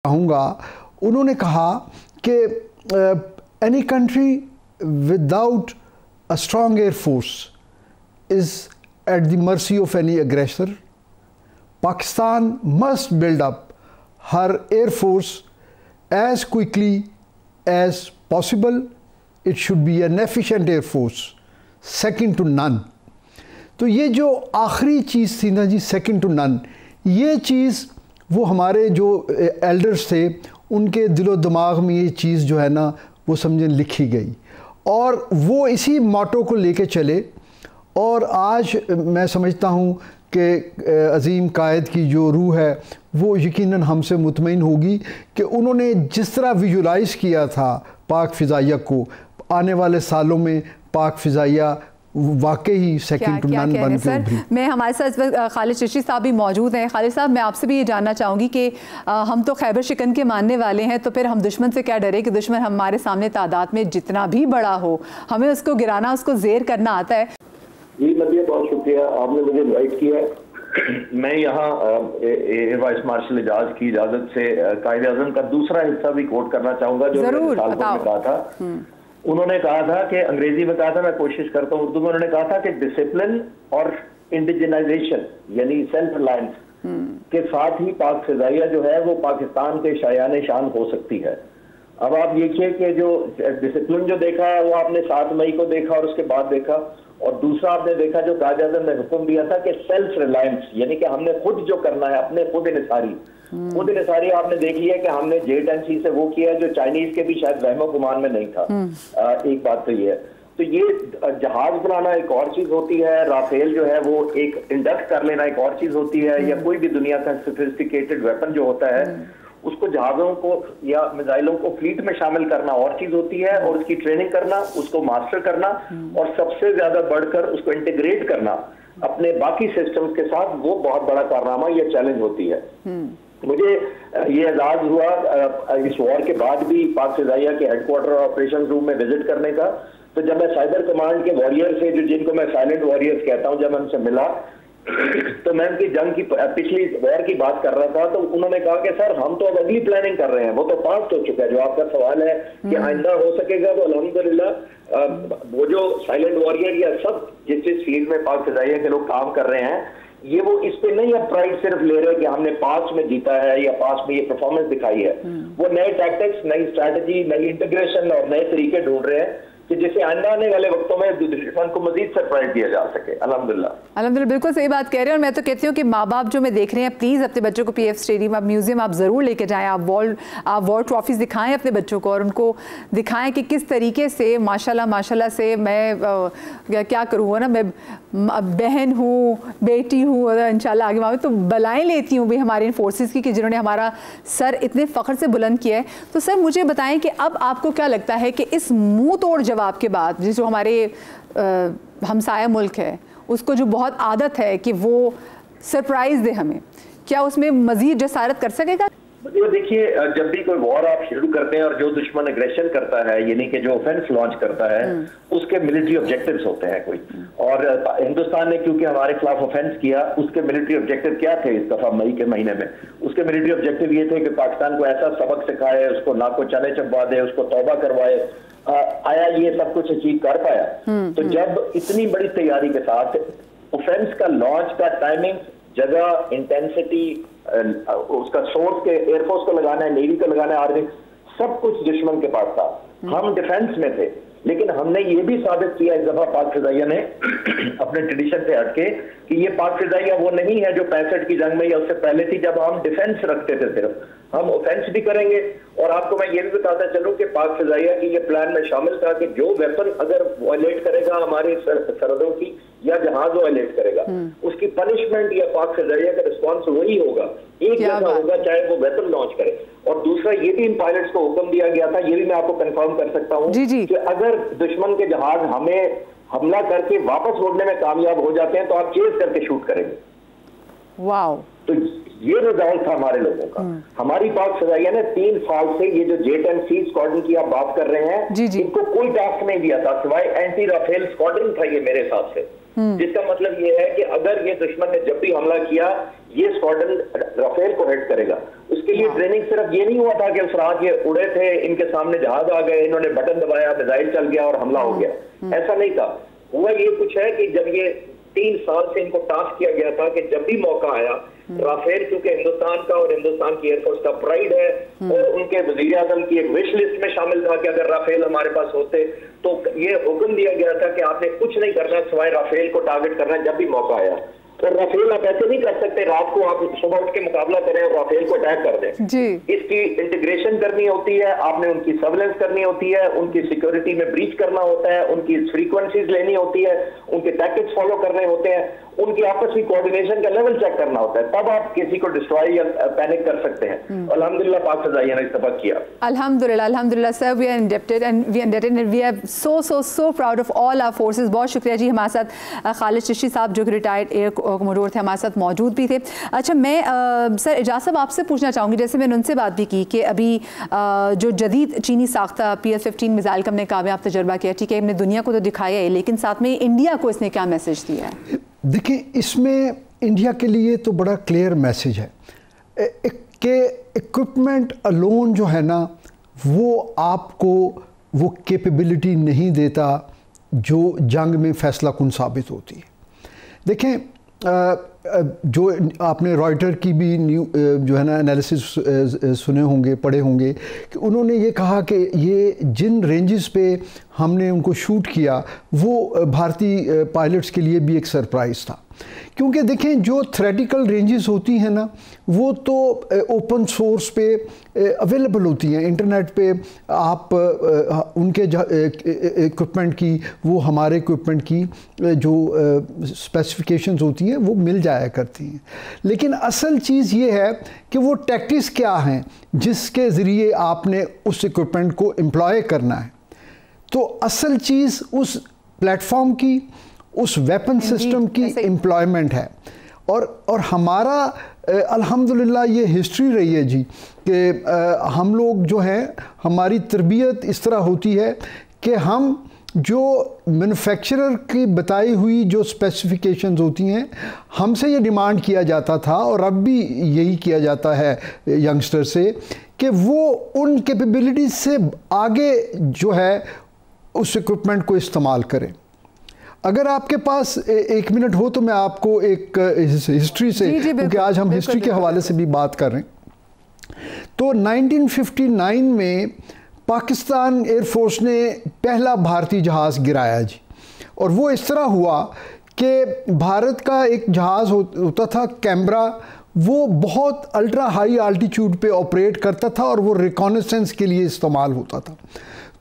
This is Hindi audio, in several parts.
कहूँगा, उन्होंने कहा कि any country without a strong air force is at the mercy of any aggressor. Pakistan must build up her air force as quickly as possible. It should be an efficient air force, second to none. तो ये जो आखिरी चीज़ थी ना जी, second to none, ये चीज़ वो हमारे जो एल्डर्स थे उनके दिलो दिमाग में ये चीज़ जो है ना वो समझें लिखी गई और वो इसी मोटो को लेके चले. और आज मैं समझता हूँ कि अज़ीम कायद की जो रूह है वो यकीनन हमसे मुतमईन होगी कि उन्होंने जिस तरह विजुलाइज़ किया था पाक फ़िज़ाइया को, आने वाले सालों में पाक फ़िज़ाइया वाकई सेकंड टू नन बन के उभरी. मैं हमारे साथ खालिद चिश्ती साहब भी मौजूद हैं. खालिद साहब, मैं आपसे भी ये जानना चाहूँगी कि हम तो खैबर शिकन के मानने वाले हैं, तो फिर हम दुश्मन से क्या डरे कि दुश्मन हमारे सामने तादाद में जितना भी बड़ा हो, हमें उसको गिराना, उसको ज़ेर करना आता है. जी मदिया, बहुत शुक्रिया, आपने मुझे इनवाइट किया. मैं यहाँ वाइस मार्शल एजाज की इजाजत से कायदे आज़म का दूसरा हिस्सा भी कोट करना चाहूँगा जो मैंने कहा था. उन्होंने कहा था कि अंग्रेजी में कहा था, मैं कोशिश करता हूँ उर्दू में, उन्होंने कहा था कि डिसिप्लिन और इंडिजिनाइजेशन यानी सेल्फ रिलायंस के साथ ही पाक फ़िज़ाइया जो है वो पाकिस्तान के शायान शान हो सकती है. अब आप देखिए कि जो डिसिप्लिन जो देखा वो आपने 7 मई को देखा और उसके बाद देखा, और दूसरा आपने देखा जो कायदे आज़म ने हुक्म दिया था कि सेल्फ रिलायंस यानी कि हमने खुद जो करना है, अपने खुद इनसारी आपने देख लिया कि हमने J-10C से वो किया जो चाइनीज के भी शायद वहमो गुमान में नहीं था. एक बात तो ये है. तो ये जहाज बनाना एक और चीज होती है, राफेल जो है वो एक इंडक्ट कर लेना एक और चीज होती है, या कोई भी दुनिया का सोफिस्टिकेटेड वेपन जो होता है उसको जहाजों को या मिसाइलों को फ्लीट में शामिल करना और चीज होती है, और उसकी ट्रेनिंग करना, उसको मास्टर करना, और सबसे ज्यादा बढ़कर उसको इंटीग्रेट करना अपने बाकी सिस्टम्स के साथ, वो बहुत बड़ा कारनामा या चैलेंज होती है. मुझे ये एजाज हुआ इस वॉर के बाद भी पाक फ़िज़ाइया के हेडक्वार्टर और ऑपरेशन रूम में विजिट करने का. तो जब मैं साइबर कमांड के वॉरियर से, जो जिनको मैं साइलेंट वॉरियर्स कहता हूं, जब उनसे मिला तो मैं उनकी जंग की पिछली वॉर की बात कर रहा था, तो उन्होंने कहा कि सर हम तो अब अगली प्लानिंग कर रहे हैं, वो तो पास हो चुका है. जो आपका सवाल है कि आइंदा हो सकेगा, तो अल्हम्दुलिल्लाह वो जो साइलेंट वॉरियर या सब जिस फील्ड में पाक फ़िज़ाइया के लोग काम कर रहे हैं, ये वो इस पे नहीं अब प्राइड सिर्फ ले रहे कि हमने पास में जीता है या पास में ये परफॉर्मेंस दिखाई है. वो नए टैक्टिक्स, नई स्ट्रैटेजी, नई इंटीग्रेशन और नए तरीके ढूंढ रहे हैं कि जिससे आने आने वाले वक्तों में दुश्मन को मजीद सरप्राइज दिया जा सके. अल्हम्दुलिल्लाह, बिल्कुल सही बात कह रहे हैं. और मैं तो कहती हूँ कि माँ बाप जो मैं देख रहे हैं, प्लीज़ अपने बच्चों को PF स्टेडियम, आप म्यूजियम आप ज़रूर लेके जाएं. आप वॉर ट्रॉफीज़ दिखाएं अपने बच्चों को और उनको दिखाएं कि किस तरीके से माशाल्लाह से मैं क्या करूँ ना, मैं बहन हूँ, बेटी हूँ, इंशाल्लाह आगे माँ तो बलाएँ लेती हूँ भी हमारे इन फोर्सेस की कि जिन्होंने हमारा सर इतने फ़ख्र से बुलंद किया है. तो सर मुझे बताएं कि अब आपको क्या लगता है कि इस मुँह तोड़ जवाब के बाद, जो हमारे हमसाया मुल्क है उसको जो बहुत आदत है कि वो सरप्राइज़ दे हमें, क्या उसमें मज़ीद जसारत कर सकेगा? देखिए, जब भी कोई वॉर आप शुरू करते हैं और जो दुश्मन एग्रेशन करता है यानी कि जो ऑफेंस लॉन्च करता है, उसके मिलिट्री ऑब्जेक्टिव्स होते हैं कोई. और हिंदुस्तान ने क्योंकि हमारे खिलाफ ऑफेंस किया, उसके मिलिट्री ऑब्जेक्टिव क्या थे इस दफा मई के महीने में? उसके मिलिट्री ऑब्जेक्टिव ये थे कि पाकिस्तान को ऐसा सबक सिखाए, उसको नाको चने चबा दे, उसको तौबा करवाए. आया ये सब कुछ अचीव कर पाया? तो जब इतनी बड़ी तैयारी के साथ ऑफेंस का लॉन्च का टाइमिंग, जगह, इंटेंसिटी, उसका सोर्स के एयरफोर्स को लगाना है, नेवी को लगाना है, आर्मी, सब कुछ दुश्मन के पास था. हम डिफेंस में थे, लेकिन हमने ये भी साबित किया इस दफा पाक फ़िज़ाइया ने अपने ट्रेडिशन से हटके कि ये पाक फ़िज़ाइया वो नहीं है जो 65 की जंग में या उससे पहले थी, जब हम डिफेंस रखते थे. सिर्फ हम ऑफेंस भी करेंगे. और आपको मैं ये भी बताता चलूं कि पाक फ़िज़ाइया की ये प्लान में शामिल था कि जो वेपन अगर वायलेट करेगा हमारी सरहदों की या जहाज वायलेट करेगा, उसकी पनिशमेंट या पाक फ़िज़ाइया का रिस्पॉन्स वही होगा, एक जैसा होगा, चाहे वो वेपन लॉन्च करे. और दूसरा ये भी इन पायलट्स को हुक्म दिया गया था, ये भी मैं आपको कंफर्म कर सकता हूँ कि अगर दुश्मन के जहाज हमें हमला करके वापस मोड़ने में कामयाब हो जाते हैं तो आप चेज करके शूट करेंगे. वाओ, तो ये रिजल्ट था हमारे लोगों का. हमारी पाक फ़िज़ाइया ने 3 साल से ये जो J-10C स्क्वाड्रन की आप बात कर रहे हैं, इनको कोई टास्क नहीं दिया था सिवाय एंटी राफेल स्क्वाड्रन था ये मेरे हिसाब से. जिसका मतलब ये है कि अगर ये दुश्मन ने जब भी हमला किया, ये स्क्वाड्रन राफेल को हेड करेगा। उसके लिए ट्रेनिंग सिर्फ ये नहीं हुआ था कि उस रात ये उड़े थे, इनके सामने जहाज आ गए, इन्होंने बटन दबाया, मिसाइल चल गया और हमला हो गया, ऐसा नहीं था। हुआ ये कुछ है कि जब ये 3 साल से इनको टास्क किया गया था कि जब भी मौका आया, राफेल क्योंकि हिंदुस्तान का और हिंदुस्तान की एयरफोर्स का प्राइड है और उनके वजीर आजम की एक विश लिस्ट में शामिल था कि अगर राफेल हमारे पास होते तो ये हुक्म दिया गया था कि आपने कुछ नहीं करना सिवाय राफेल को टारगेट करना जब भी मौका आया। और राफेल आप ऐसे नहीं कर सकते रात को आप सुबह उठ के मुकाबला करें और राफेल को अटैक कर दें जी। इसकी इंटीग्रेशन करनी होती है, आपने उनकी सर्वेलेंस करनी होती है, उनकी सिक्योरिटी में ब्रीच करना होता है, उनकी फ्रीक्वेंसीज लेनी होती है, उनके टैक्टिक्स फॉलो करने होते हैं, उनकी आपस में कोऑर्डिनेशन का लेवल चेक करना होता है, तब आप किसी को डिस्ट्रॉय या पैनिक कर सकते हैं। अल्हम्दुलिल्लाह पाक फ़ज़ाइया ने इस्तेमाल किया। अल्हम्दुलिल्लाह sir, we are indebted and we are so proud of all our forces. बहुत शुक्रिया जी। हमारे साथ खालिद चिश्ती साहब जो कि रिटायर्ड एयर कमोडोर थे हमारे साथ मौजूद भी थे। अच्छा, मैं सर एजाज साहब आपसे पूछना चाहूँगी, जैसे मैंने उनसे बात भी की कि अभी जो जदीद चीनी साख्ता PS-15 मिसाइल का हमने कामयाब तजर्बा किया, ठीक है, हमने दुनिया को तो दिखाया है, लेकिन साथ में इंडिया को इसने क्या मैसेज दिया है? देखिए, इसमें इंडिया के लिए तो बड़ा क्लियर मैसेज है कि इक्विपमेंट अलोन जो है ना वो आपको वो कैपेबिलिटी नहीं देता जो जंग में फैसला कुन साबित होती है। देखें, जो आपने रॉयटर की भी जो है ना एनालिसिस सुने होंगे, पढ़े होंगे कि उन्होंने ये कहा कि ये जिन रेंजेस पे हमने उनको शूट किया वो भारतीय पायलट्स के लिए भी एक सरप्राइज़ था, क्योंकि देखें जो थ्रेटिकल रेंजेस होती हैं ना वो तो ओपन सोर्स पे अवेलेबल होती हैं, इंटरनेट पे आप उनके इक्विपमेंट की, वो हमारे इक्विपमेंट की जो स्पेसिफिकेशंस होती हैं वो मिल जाया करती हैं। लेकिन असल चीज़ ये है कि वो टैक्टिक्स क्या हैं जिसके ज़रिए आपने उस इक्विपमेंट को एम्प्लॉय करना है। तो असल चीज़ उस प्लेटफॉर्म की, उस वेपन सिस्टम की एम्प्लॉयमेंट है। और हमारा अल्हम्दुलिल्लाह ये हिस्ट्री रही है जी कि हम लोग जो हैं, हमारी तरबियत इस तरह होती है कि हम जो मैन्युफैक्चरर की बताई हुई जो स्पेसिफिकेशंस होती हैं हमसे ये डिमांड किया जाता था और अब भी यही किया जाता है यंगस्टर से कि वो उन कैपेबिलिटीज़ से आगे जो है उस इक्विपमेंट को इस्तेमाल करें। अगर आपके पास 1 मिनट हो तो मैं आपको एक हिस्ट्री से, क्योंकि आज हम हिस्ट्री के हवाले से भी बात कर रहे हैं, तो 1959 में पाकिस्तान एयरफोर्स ने पहला भारतीय जहाज़ गिराया जी। और वो इस तरह हुआ कि भारत का एक जहाज़ होता था कैमरा, वो बहुत अल्ट्रा हाई आल्टीट्यूड पे ऑपरेट करता था और वो रिकॉनेसेंस के लिए इस्तेमाल होता था।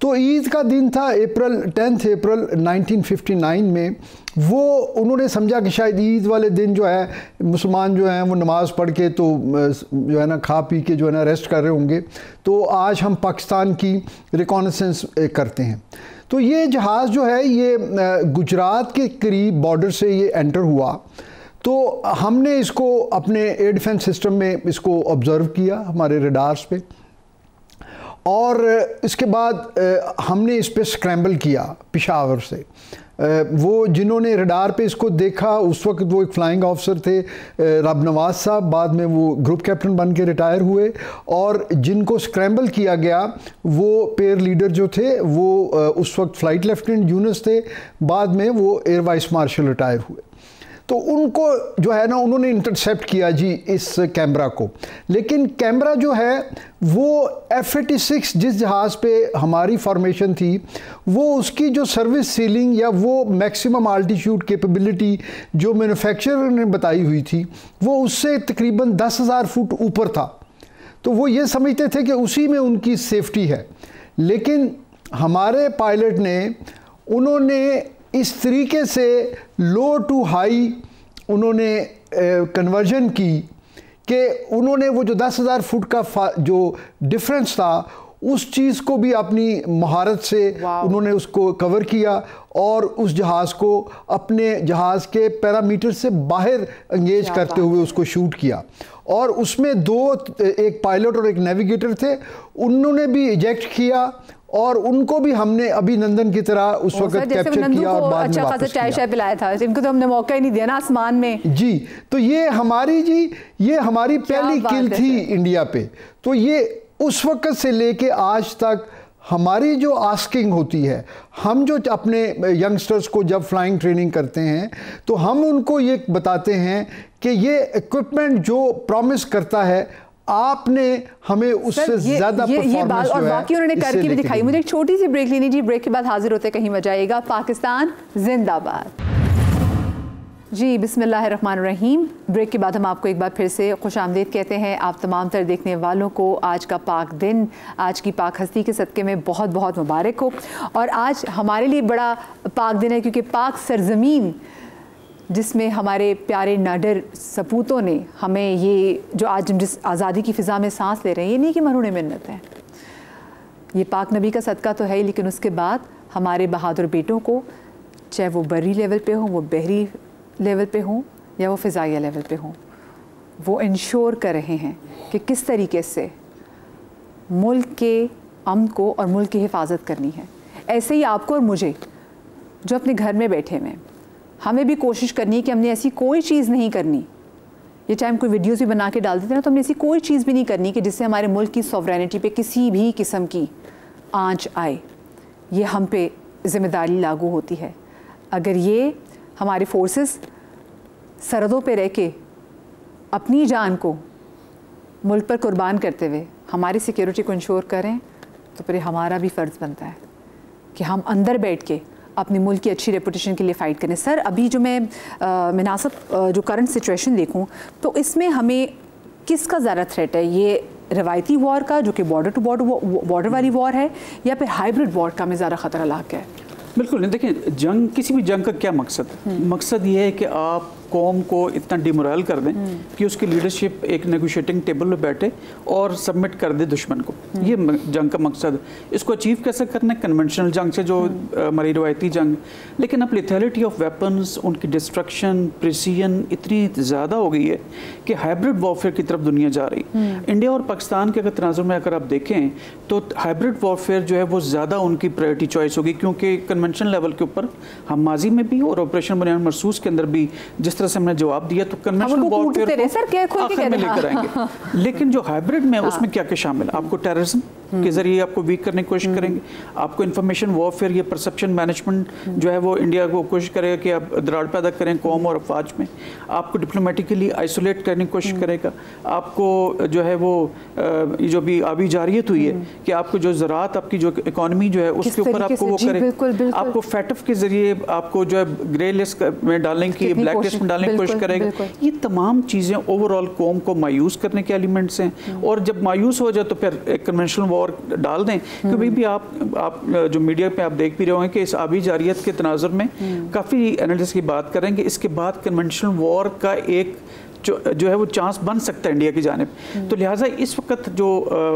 तो ईद का दिन था, 10 अप्रैल 1959 में। वो उन्होंने समझा कि शायद ईद वाले दिन जो है मुसलमान जो हैं वो नमाज़ पढ़ के तो जो है ना खा पी के जो है ना रेस्ट कर रहे होंगे, तो आज हम पाकिस्तान की रिकॉनेसेंस करते हैं। तो ये जहाज़ जो है ये गुजरात के करीब बॉर्डर से ये एंटर हुआ। तो हमने इसको अपने एयर डिफेंस सिस्टम में इसको ऑब्ज़र्व किया हमारे रडार्स पे, और इसके बाद हमने इस पे स्क्रैम्बल किया पेशावर से। वो जिन्होंने रडार पे इसको देखा उस वक्त वो एक फ्लाइंग ऑफिसर थे रब नवाज साहब, बाद में वो ग्रुप कैप्टन बन के रिटायर हुए, और जिनको स्क्रैम्बल किया गया वो पेयर लीडर जो थे वो उस वक्त फ्लाइट लेफ्टिनेंट यूनुस थे, बाद में वो एयर वाइस मार्शल रिटायर हुए। तो उनको जो है ना उन्होंने इंटरसेप्ट किया जी इस कैमरा को। लेकिन कैमरा जो है वो F-86 जिस जहाज़ पे हमारी फॉर्मेशन थी वो उसकी जो सर्विस सीलिंग या वो मैक्सिमम आल्टीट्यूड कैपेबिलिटी जो मैन्युफैक्चरर ने बताई हुई थी वो उससे तकरीबन 10,000 फुट ऊपर था। तो वो ये समझते थे कि उसी में उनकी सेफ्टी है। लेकिन हमारे पायलट ने उन्होंने इस तरीके से लो टू हाई उन्होंने कन्वर्जन की कि उन्होंने वो जो 10,000 फुट का जो डिफरेंस था उस चीज़ को भी अपनी महारत से उन्होंने उसको कवर किया और उस जहाज़ को अपने जहाज़ के पैरामीटर से बाहर एंगेज करते हुए उसको शूट किया। और उसमें एक पायलट और एक नेविगेटर थे, उन्होंने भी इजेक्ट किया और उनको भी हमने अभिनंदन की तरह उस वक्त कैप्चर किया और बाद में वापस किया। चाय पिलाया था, इनको तो हमने मौका ही नहीं दिया ना आसमान में। जी, तो ये हमारी पहली किल थी इंडिया पे। तो ये उस वक्त से लेके आज तक हमारी जो आस्किंग होती है, हम जो अपने यंगस्टर्स को जब फ्लाइंग ट्रेनिंग करते हैं तो हम उनको ये बताते हैं कि ये इक्विपमेंट जो प्रॉमिस करता है आपने हमें उससे ज्यादा परफॉर्मेंस जो है, और बाकी उन्होंने करके भी दिखाई। मुझे एक छोटी सी ब्रेक लेनी जी, ब्रेक के बाद हाजिर होते कहीं मजा आएगा। पाकिस्तान जिंदाबाद। जी बिस्मिल्लाहिर्रहमानिर्रहीम। ब्रेक के बाद हम आपको एक बार फिर से खुशामदीद कहते हैं आप तमाम तर देखने वालों को। आज का पाक दिन, आज की पाक हस्ती के सदक़े में बहुत बहुत मुबारक हो। और आज हमारे लिए बड़ा पाक दिन है क्योंकि पाक सरज़मीन जिसमें हमारे प्यारे नाडर सपूतों ने हमें ये जो आज हम जिस आज़ादी की फ़िज़ा में सांस ले रहे हैं, ये नहीं कि मरहून मिन्नत है, ये पाक नबी का सदका तो है ही, लेकिन उसके बाद हमारे बहादुर बेटों को, चाहे वो बर्री लेवल पे हों, वो बहरी लेवल पे हों या वो फ़िज़ाइया लेवल पे हों, वो इंश्योर कर रहे हैं कि किस तरीके से मुल्क के अमन को और मुल्क की हिफाजत करनी है। ऐसे ही आपको और मुझे जो अपने घर में बैठे हुए, हमें भी कोशिश करनी है कि हमने ऐसी कोई चीज़ नहीं करनी, ये चाहे हम कोई वीडियोज़ भी बना के डाल देते हैं तो हमने ऐसी कोई चीज़ भी नहीं करनी कि जिससे हमारे मुल्क की सॉवरेनिटी पे किसी भी किस्म की आंच आए। ये हम पे ज़िम्मेदारी लागू होती है। अगर ये हमारे फोर्सेस सरहदों पे रह के अपनी जान को मुल्क पर कुर्बान करते हुए हमारी सिक्योरिटी को इंश्योर करें तो फिर हमारा भी फ़र्ज़ बनता है कि हम अंदर बैठ के अपने मुल्क की अच्छी रेपुटेशन के लिए फ़ाइट करें। सर, अभी जो मैं मुनासिब जो करंट सिचुएशन देखूं तो इसमें हमें किसका ज़्यादा थ्रेट है, ये रवायती वॉर का जो कि बॉर्डर टू बॉर्डर वाली वॉर है, या फिर हाइब्रिड वॉर का हमें ज़्यादा ख़तरा लाक है? बिल्कुल नहीं। देखिए, किसी भी जंग का क्या मकसद है? मकसद ये है कि आप कौम को इतना डिमोरल कर दें कि उसकी लीडरशिप एक नेगोशिएटिंग टेबल पे बैठे और सबमिट कर दे दुश्मन को। ये जंग का मकसद है। इसको अचीव कैसे करना है? कन्वेंशनल जंग से, जो हमारी रवायती जंग। लेकिन अब लेथैलिटी ऑफ वेपन्स, उनकी डिस्ट्रक्शन, प्रिसीजन इतनी ज़्यादा हो गई है कि हाइब्रिड वॉरफेयर की तरफ दुनिया जा रही। इंडिया और पाकिस्तान के अगर तनाजुर में अगर आप देखें तो हाइब्रिड वॉरफेयर जो है वो ज़्यादा उनकी प्रायोरिटी चॉइस होगी, क्योंकि कन्वेंशनल लेवल के ऊपर हम माजी में भी और ऑपरेशन बुनियाद मरसूस के अंदर भी जिस तरह से हमने जवाब दिया तो कन्वेंशनल वॉरफेयर को आखिर में लेकर आएंगे। लेकिन जो हाइब्रिड में उसमें क्या क्या शामिल है? आपको टेररिज्म के जरिए आपको वीक करने की कोशिश करेंगे, आपको इंफॉर्मेशन वॉरफेयर, ये परसेप्शन मैनेजमेंट जो है वो इंडिया को कोशिश करेगा कि आप दरार पैदा करें कौम और अफवाज में, आपको डिप्लोमेटिकली आइसोलेट करने की कोशिश करेगा, आपको जो है वो जो भी आबी जारियत हुई है कि आपको जो ज़राअत, आपकी जो इकॉनमी जो है उसके ऊपर आपको वो करे, आपको फैटफ के जरिए आपको जो है ग्रे लिस्ट में डालने की, ब्लैक लिस्ट में डालने की कोशिश करेगा। ये तमाम चीज़ें ओवरऑल कौम को मायूस करने के एलिमेंट्स हैं। और जब मायूस हो जाए तो फिर एक कन्वेंशनल और डाल दें, क्योंकि भी आप जो मीडिया पे आप देख भी रहे होंगे कि इस आबी जारियत के तनाजुर में काफ़ी एनालिस्ट की बात करेंगे, इसके बाद कन्वेंशनल वॉर का एक जो है वो चांस बन सकता है इंडिया की जानिब। तो लिहाजा इस वक्त जो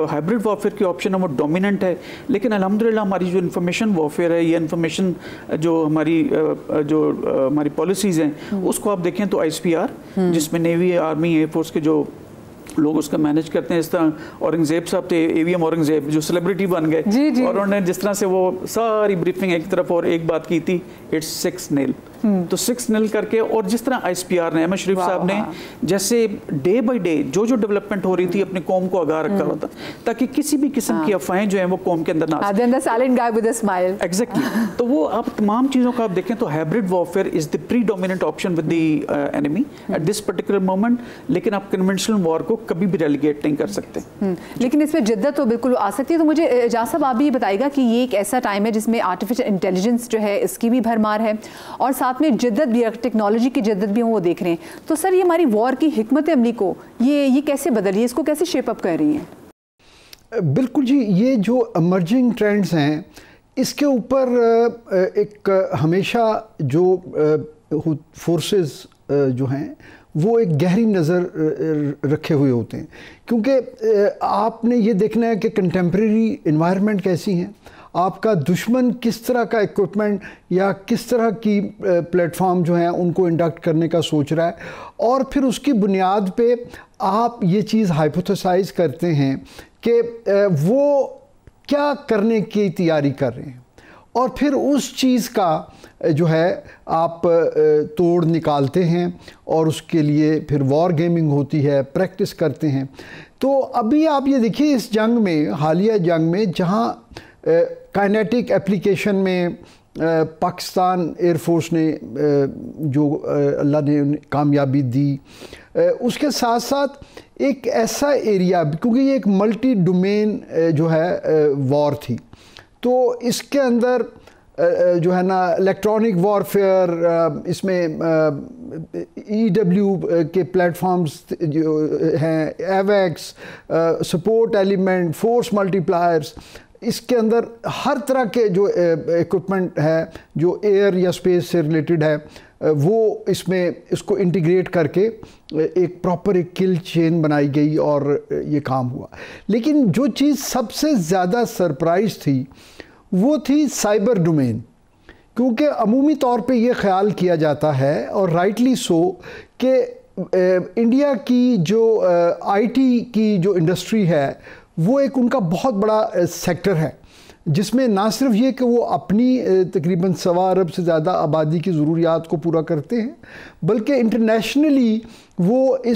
हाइब्रिड वॉरफेयर की ऑप्शन है वो डोमिनेंट है। लेकिन अल्हम्दुलिल्लाह हमारी जो इंफॉर्मेशन वॉरफेयर है, ये इंफॉर्मेशन जो हमारी पॉलिसीज़ हैं उसको आप देखें तो ISPR, जिसमें नेवी, आर्मी, एयरफोर्स के जो लोग उसका मैनेज करते हैं, इस तरह औरंगजेब साहब थे, AVM औरंगजेब जो सेलिब्रिटी बन गए, और उन्होंने जिस तरह से वो सारी ब्रीफिंग एक तरफ और एक बात की थी, इट्स 6-0, तो 6-0 करके, और जिस तरह ISPR ने, अहमद शरीफ साहब ने जैसे डे बाय डे जो डेवलपमेंट हो रही थी अपनी कौम को आगाह रखा होता, ताकि किसी भी किस्म की अफवाहें जो हैं वो कौम के अंदर ना एग्जैक्टली। तो वो आप तमाम चीज़ों का आप देखें तो hybrid warfare is the predominant option with the enemy at this particular moment. लेकिन आप कन्वेंशनल वॉर को कभी भी रेलीगेट नहीं कर सकते। लेकिन इसमें जिद्दत तो बिल्कुल आ सकती है। तो मुझे एजाज साहब आप भी बताइएगा कि ये एक ऐसा टाइम है जिसमें आर्टिफिशियल इंटेलिजेंस जो है इसकी भी भरमार है और साथ में जिद्दत भी, टेक्नोलॉजी की जिद्दत भी हम वो देख रहे हैं। तो सर, ये हमारी वॉर की हिकमत अमली को ये कैसे बदली है, इसको कैसे शेप अप कर रही हैं? बिल्कुल जी, ये जो इमर्जिंग ट्रेंड्स हैं इसके ऊपर एक हमेशा जो फोर्सेस जो हैं वो एक गहरी नज़र रखे हुए होते हैं, क्योंकि आपने ये देखना है कि कंटेम्प्रेरी इन्वायरमेंट कैसी हैं, आपका दुश्मन किस तरह का इक्विपमेंट या किस तरह की प्लेटफॉर्म जो हैं उनको इंडक्ट करने का सोच रहा है, और फिर उसकी बुनियाद पे आप ये चीज़ हाइपोथेसाइज करते हैं कि वो क्या करने की तैयारी कर रहे हैं, और फिर उस चीज़ का जो है आप तोड़ निकालते हैं और उसके लिए फिर वॉर गेमिंग होती है, प्रैक्टिस करते हैं। तो अभी आप ये देखिए इस जंग में, हालिया जंग में, जहाँ काइनेटिक एप्लीकेशन में पाकिस्तान एयरफोर्स ने जो अल्लाह ने कामयाबी दी, उसके साथ साथ एक ऐसा एरिया, क्योंकि ये एक मल्टी डोमेन जो है वॉर थी, तो इसके अंदर जो है ना इलेक्ट्रॉनिक वॉरफेयर, इसमें EW के प्लेटफॉर्म्स जो हैं, एवेक्स, सपोर्ट एलिमेंट, फोर्स मल्टीप्लायर्स, इसके अंदर हर तरह के जो इक्विपमेंट है जो एयर या स्पेस से रिलेटेड है, वो इसमें इसको इंटीग्रेट करके एक प्रॉपर एक किल चेन बनाई गई और ये काम हुआ। लेकिन जो चीज़ सबसे ज़्यादा सरप्राइज थी वो थी साइबर डोमेन, क्योंकि अमूमी तौर पे ये ख्याल किया जाता है, और राइटली सो, कि इंडिया की जो IT की जो इंडस्ट्री है वो एक उनका बहुत बड़ा सेक्टर है, जिसमें ना सिर्फ ये कि वो अपनी तकरीबन 1.25 अरब से ज़्यादा आबादी की ज़रूरियात को पूरा करते हैं, बल्कि इंटरनेशनली वो इन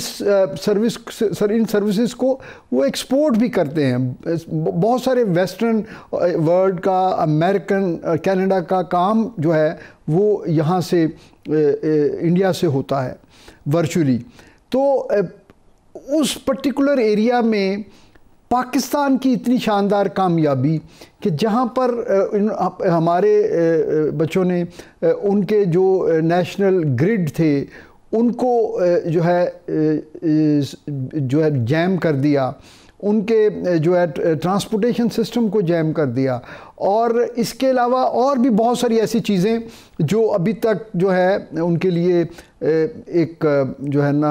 सर्विसेज को वो एक्सपोर्ट भी करते हैं। बहुत सारे वेस्टर्न वर्ल्ड का, अमेरिकन, कनाडा का काम जो है वो यहाँ से इंडिया से होता है वर्चुअली। तो उस पर्टिकुलर एरिया में पाकिस्तान की इतनी शानदार कामयाबी कि जहाँ पर हमारे बच्चों ने उनके जो नेशनल ग्रिड थे उनको जो है जैम कर दिया, उनके जो है ट्रांसपोर्टेशन सिस्टम को जैम कर दिया, और इसके अलावा और भी बहुत सारी ऐसी चीज़ें जो अभी तक जो है उनके लिए एक जो है ना,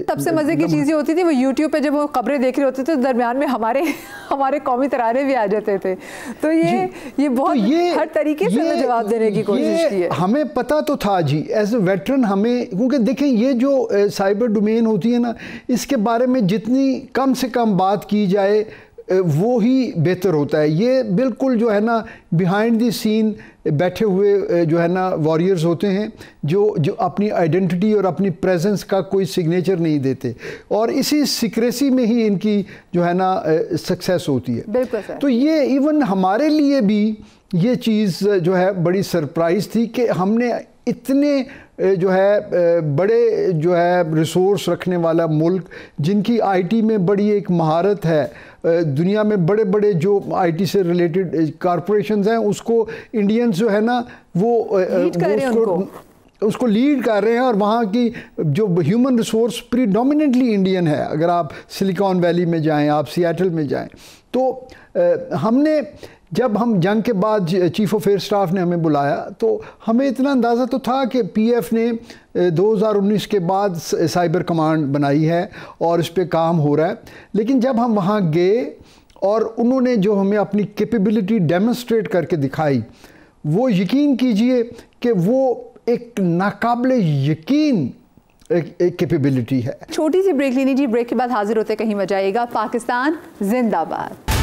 सबसे मज़े की चीज़ ये होती थी, वो यूट्यूब पे जब वो खबरें देख रहे होते थे तो दरमियान में हमारे कौमी तराने भी आ जाते थे। तो ये बहुत हर तरीके से जवाब देने की कोशिश की है। हमें पता तो था जी, एज ए वेटरन हमें, क्योंकि देखें ये जो साइबर डोमेन होती है ना, इसके बारे में जितनी कम से कम बात की जाए वो ही बेहतर होता है। ये बिल्कुल जो है ना बिहाइंड द सीन बैठे हुए जो है ना वॉरियर्स होते हैं, जो अपनी आइडेंटिटी और अपनी प्रेजेंस का कोई सिग्नेचर नहीं देते, और इसी सीक्रेसी में ही इनकी जो है ना सक्सेस होती है। बिल्कुल सर। तो ये इवन हमारे लिए भी ये चीज़ जो है बड़ी सरप्राइज़ थी कि हमने इतने जो है बड़े जो है रिसोर्स रखने वाला मुल्क, जिनकी IT में बड़ी एक महारत है, दुनिया में बड़े बड़े जो IT से रिलेटेड कॉरपोरेशंस हैं, उसको इंडियंस जो है ना वो उसको लीड कर रहे हैं, और वहाँ की जो ह्यूमन रिसोर्स प्रीडोमिनेंटली इंडियन है। अगर आप सिलिकॉन वैली में जाएं, आप सियाटल में जाएं, तो हमने जब हम जंग के बाद चीफ ऑफ एयर स्टाफ ने हमें बुलाया तो हमें इतना अंदाज़ा तो था कि PF ने 2019 के बाद साइबर कमांड बनाई है और इस पे काम हो रहा है। लेकिन जब हम वहाँ गए और उन्होंने जो हमें अपनी कैपेबिलिटी डेमोन्स्ट्रेट करके दिखाई, वो यकीन कीजिए कि वो एक नाकाबिले यकीन एक कैपेबिलिटी है। छोटी सी ब्रेक लेनी जी, ब्रेक के बाद हाजिर होते कहीं मजाएगा। पाकिस्तान जिंदाबाद।